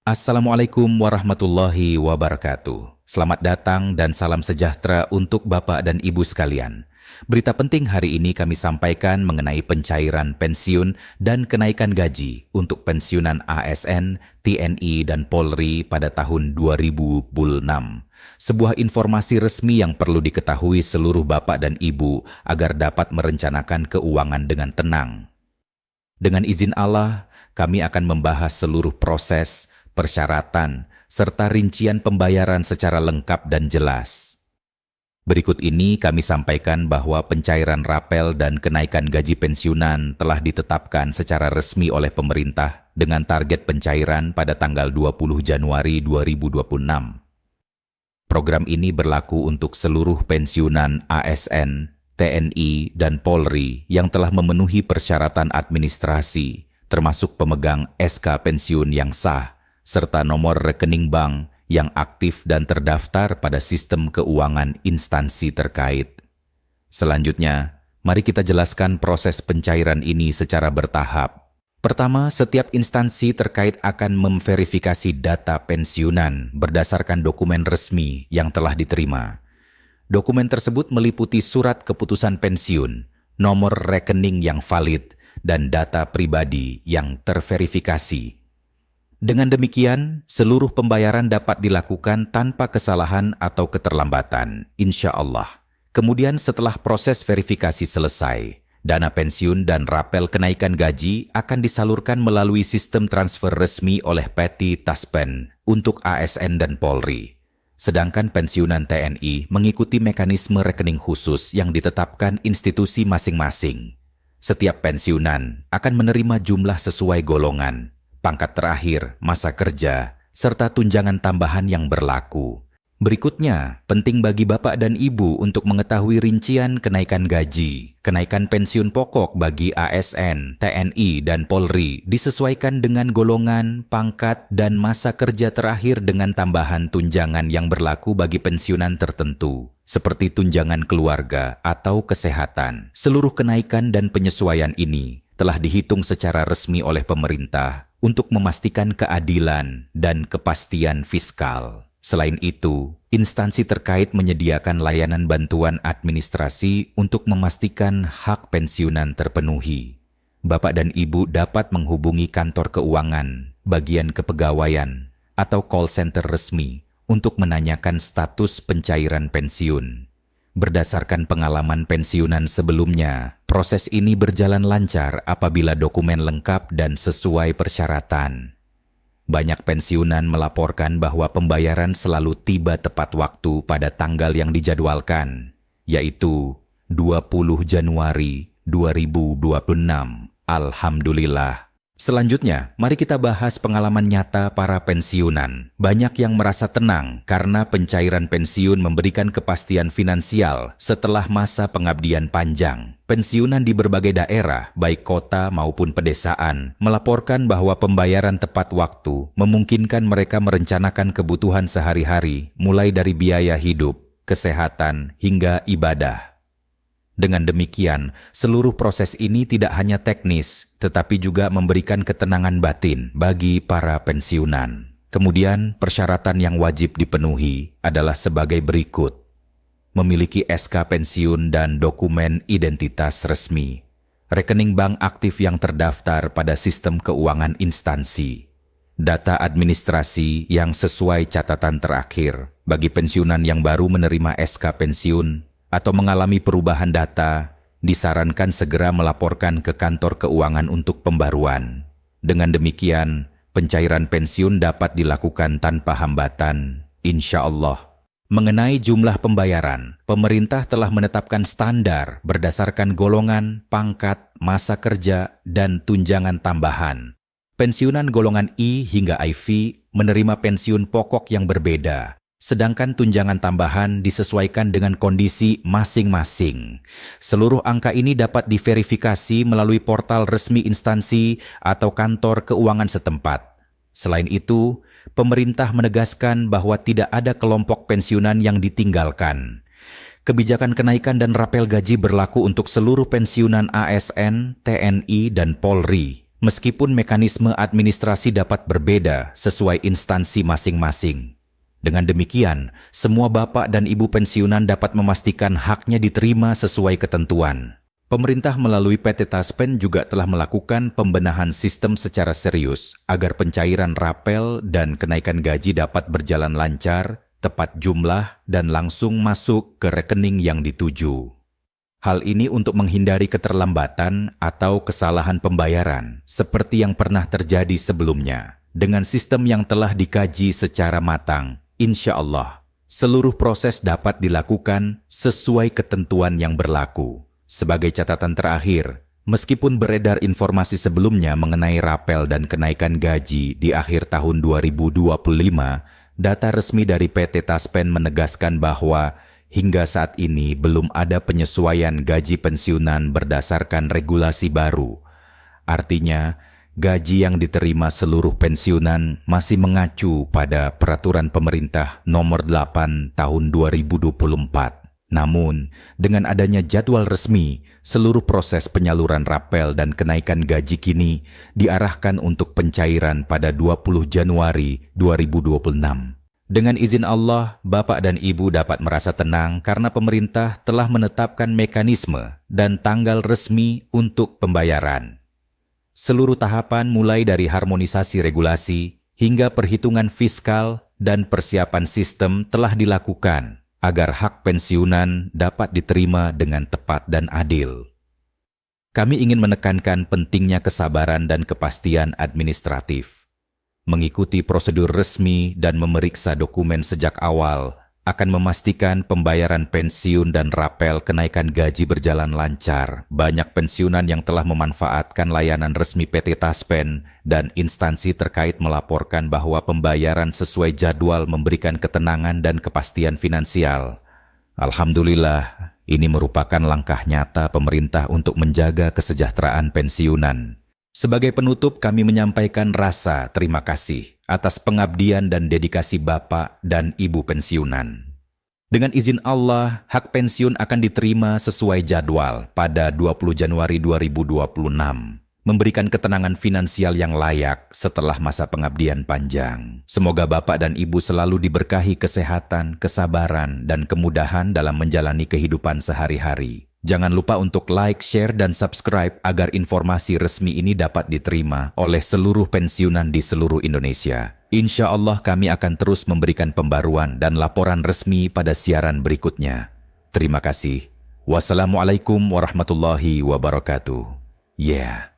Assalamualaikum warahmatullahi wabarakatuh. Selamat datang dan salam sejahtera untuk Bapak dan Ibu sekalian. Berita penting hari ini kami sampaikan mengenai pencairan pensiun dan kenaikan gaji untuk pensiunan ASN, TNI, dan Polri pada tahun 2006. Sebuah informasi resmi yang perlu diketahui seluruh Bapak dan Ibu agar dapat merencanakan keuangan dengan tenang. Dengan izin Allah, kami akan membahas seluruh proses, persyaratan, serta rincian pembayaran secara lengkap dan jelas. Berikut ini kami sampaikan bahwa pencairan rapel dan kenaikan gaji pensiunan telah ditetapkan secara resmi oleh pemerintah dengan target pencairan pada tanggal 20 Januari 2026. Program ini berlaku untuk seluruh pensiunan ASN, TNI, dan Polri yang telah memenuhi persyaratan administrasi, termasuk pemegang SK pensiun yang sah, serta nomor rekening bank yang aktif dan terdaftar pada sistem keuangan instansi terkait. Selanjutnya, mari kita jelaskan proses pencairan ini secara bertahap. Pertama, setiap instansi terkait akan memverifikasi data pensiunan berdasarkan dokumen resmi yang telah diterima. Dokumen tersebut meliputi surat keputusan pensiun, nomor rekening yang valid, dan data pribadi yang terverifikasi. Dengan demikian, seluruh pembayaran dapat dilakukan tanpa kesalahan atau keterlambatan, insya Allah. Kemudian setelah proses verifikasi selesai, dana pensiun dan rapel kenaikan gaji akan disalurkan melalui sistem transfer resmi oleh PT Taspen untuk ASN dan Polri. Sedangkan pensiunan TNI mengikuti mekanisme rekening khusus yang ditetapkan institusi masing-masing. Setiap pensiunan akan menerima jumlah sesuai golongan, pangkat terakhir, masa kerja, serta tunjangan tambahan yang berlaku. Berikutnya, penting bagi Bapak dan Ibu untuk mengetahui rincian kenaikan gaji. Kenaikan pensiun pokok bagi ASN, TNI, dan Polri disesuaikan dengan golongan, pangkat, dan masa kerja terakhir dengan tambahan tunjangan yang berlaku bagi pensiunan tertentu, seperti tunjangan keluarga atau kesehatan. Seluruh kenaikan dan penyesuaian ini telah dihitung secara resmi oleh pemerintah untuk memastikan keadilan dan kepastian fiskal. Selain itu, instansi terkait menyediakan layanan bantuan administrasi untuk memastikan hak pensiunan terpenuhi. Bapak dan Ibu dapat menghubungi kantor keuangan, bagian kepegawaian, atau call center resmi untuk menanyakan status pencairan pensiun. Berdasarkan pengalaman pensiunan sebelumnya, proses ini berjalan lancar apabila dokumen lengkap dan sesuai persyaratan. Banyak pensiunan melaporkan bahwa pembayaran selalu tiba tepat waktu pada tanggal yang dijadwalkan, yaitu 20 Januari 2026. Alhamdulillah. Selanjutnya, mari kita bahas pengalaman nyata para pensiunan. Banyak yang merasa tenang karena pencairan pensiun memberikan kepastian finansial setelah masa pengabdian panjang. Pensiunan di berbagai daerah, baik kota maupun pedesaan, melaporkan bahwa pembayaran tepat waktu memungkinkan mereka merencanakan kebutuhan sehari-hari, mulai dari biaya hidup, kesehatan, hingga ibadah. Dengan demikian, seluruh proses ini tidak hanya teknis, tetapi juga memberikan ketenangan batin bagi para pensiunan. Kemudian, persyaratan yang wajib dipenuhi adalah sebagai berikut: memiliki SK pensiun dan dokumen identitas resmi, rekening bank aktif yang terdaftar pada sistem keuangan instansi, data administrasi yang sesuai catatan terakhir. Bagi pensiunan yang baru menerima SK pensiun atau mengalami perubahan data, disarankan segera melaporkan ke kantor keuangan untuk pembaruan. Dengan demikian, pencairan pensiun dapat dilakukan tanpa hambatan, insya Allah. Mengenai jumlah pembayaran, pemerintah telah menetapkan standar berdasarkan golongan, pangkat, masa kerja, dan tunjangan tambahan. Pensiunan golongan I hingga IV menerima pensiun pokok yang berbeda, sedangkan tunjangan tambahan disesuaikan dengan kondisi masing-masing. Seluruh angka ini dapat diverifikasi melalui portal resmi instansi atau kantor keuangan setempat. Selain itu, pemerintah menegaskan bahwa tidak ada kelompok pensiunan yang ditinggalkan. Kebijakan kenaikan dan rapel gaji berlaku untuk seluruh pensiunan ASN, TNI, dan Polri. Meskipun mekanisme administrasi dapat berbeda sesuai instansi masing-masing. Dengan demikian, semua bapak dan ibu pensiunan dapat memastikan haknya diterima sesuai ketentuan. Pemerintah melalui PT Taspen juga telah melakukan pembenahan sistem secara serius agar pencairan rapel dan kenaikan gaji dapat berjalan lancar, tepat jumlah, dan langsung masuk ke rekening yang dituju. Hal ini untuk menghindari keterlambatan atau kesalahan pembayaran seperti yang pernah terjadi sebelumnya. Dengan sistem yang telah dikaji secara matang, insya Allah, seluruh proses dapat dilakukan sesuai ketentuan yang berlaku. Sebagai catatan terakhir, meskipun beredar informasi sebelumnya mengenai rapel dan kenaikan gaji di akhir tahun 2025, data resmi dari PT Taspen menegaskan bahwa hingga saat ini belum ada penyesuaian gaji pensiunan berdasarkan regulasi baru. Artinya, gaji yang diterima seluruh pensiunan masih mengacu pada Peraturan Pemerintah Nomor 8 Tahun 2024. Namun, dengan adanya jadwal resmi, seluruh proses penyaluran rapel dan kenaikan gaji kini diarahkan untuk pencairan pada 20 Januari 2026. Dengan izin Allah, Bapak dan Ibu dapat merasa tenang karena pemerintah telah menetapkan mekanisme dan tanggal resmi untuk pembayaran. Seluruh tahapan mulai dari harmonisasi regulasi hingga perhitungan fiskal dan persiapan sistem telah dilakukan agar hak pensiunan dapat diterima dengan tepat dan adil. Kami ingin menekankan pentingnya kesabaran dan kepastian administratif. Mengikuti prosedur resmi dan memeriksa dokumen sejak awal akan memastikan pembayaran pensiun dan rapel kenaikan gaji berjalan lancar. Banyak pensiunan yang telah memanfaatkan layanan resmi PT Taspen dan instansi terkait melaporkan bahwa pembayaran sesuai jadwal memberikan ketenangan dan kepastian finansial. Alhamdulillah, ini merupakan langkah nyata pemerintah untuk menjaga kesejahteraan pensiunan. Sebagai penutup, kami menyampaikan rasa terima kasih atas pengabdian dan dedikasi Bapak dan Ibu pensiunan. Dengan izin Allah, hak pensiun akan diterima sesuai jadwal pada 20 Januari 2026, memberikan ketenangan finansial yang layak setelah masa pengabdian panjang. Semoga Bapak dan Ibu selalu diberkahi kesehatan, kesabaran, dan kemudahan dalam menjalani kehidupan sehari-hari. Jangan lupa untuk like, share, dan subscribe agar informasi resmi ini dapat diterima oleh seluruh pensiunan di seluruh Indonesia. Insya Allah kami akan terus memberikan pembaruan dan laporan resmi pada siaran berikutnya. Terima kasih. Wassalamualaikum warahmatullahi wabarakatuh. Yeah.